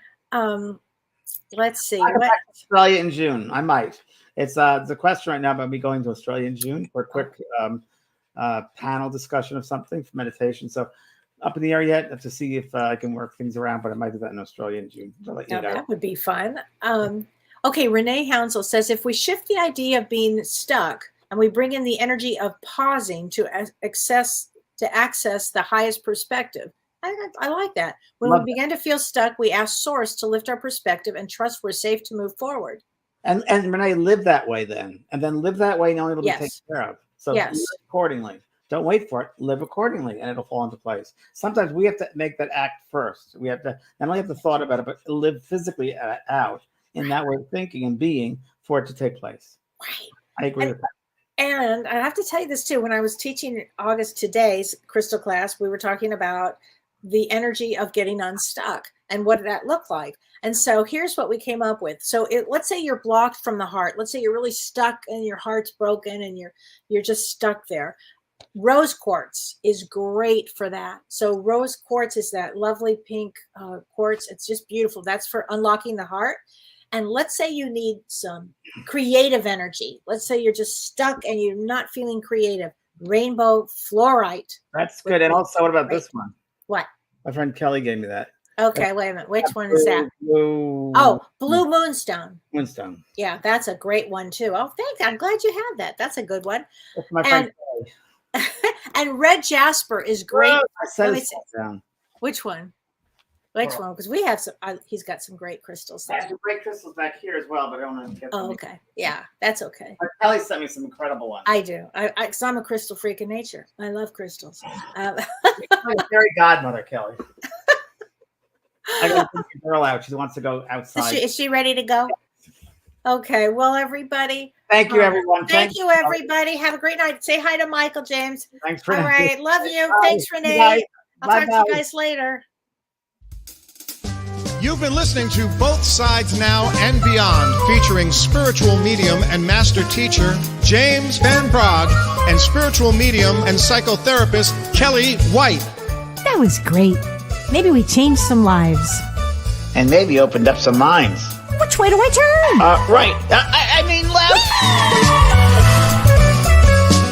Let's see. I'll go back to Australia in June. I might. It's a question right now about me going to Australia in June for a quick panel discussion of something for meditation. So up in the air yet. I have to see if I can work things around, but I might do that in Australia in June. I'll let you know. That would be fun. Okay, Renee Hounsel says, if we shift the idea of being stuck and we bring in the energy of pausing to access the highest perspective. I like that. When we begin to feel stuck, we ask Source to lift our perspective and trust we're safe to move forward. And Renee, live that way then. And then live that way knowing it'll be taken care of. So live accordingly. Don't wait for it. Live accordingly, and it'll fall into place. Sometimes we have to make that act first. We have to not only have the thought about it, but live physically out in that way of thinking and being for it to take place. Right. I agree with that. And I have to tell you this too. When I was teaching August today's crystal class, we were talking about the energy of getting unstuck and what that looked like. And so here's what we came up with. So let's say you're blocked from the heart. Let's say you're really stuck and your heart's broken and you're just stuck there. Rose quartz is great for that. So rose quartz is that lovely pink quartz. It's just beautiful. That's for unlocking the heart. And let's say you need some creative energy. Let's say you're just stuck and you're not feeling creative. Rainbow fluorite. That's good. And also, what about this one? What? My friend Kellee gave me that. Okay, wait a minute. Which one is that? Blue Moonstone. Moonstone. Yeah, that's a great one too. Oh, thanks. I'm glad you have that. That's a good one. That's my friend Kellee. And red jasper is great. Oh, I set it down. Which one? Which one? Because we have some. He's got some great crystals there. I have some great crystals back here as well, but I don't want to get them. Oh, okay. Yeah, that's okay. But Kellee sent me some incredible ones. I do. Because I'm a crystal freak in nature. I love crystals. I'm a fairy godmother, Kellee. I got to take the girl out. She wants to go outside. Is she ready to go? Okay. Well, everybody. Thank you, everyone. Thank you, everybody. Have a great night. Say hi to Michael, James. Thanks for All right. Love you. Bye. Thanks, Renee. Bye. I'll talk to you guys later. You've been listening to Both Sides Now and Beyond, featuring spiritual medium and master teacher James Van Praagh and spiritual medium and psychotherapist Kellee White. That was great. Maybe we changed some lives. And maybe opened up some minds. Which way do I turn? Right. I mean left.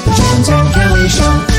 The James and Kellee Show.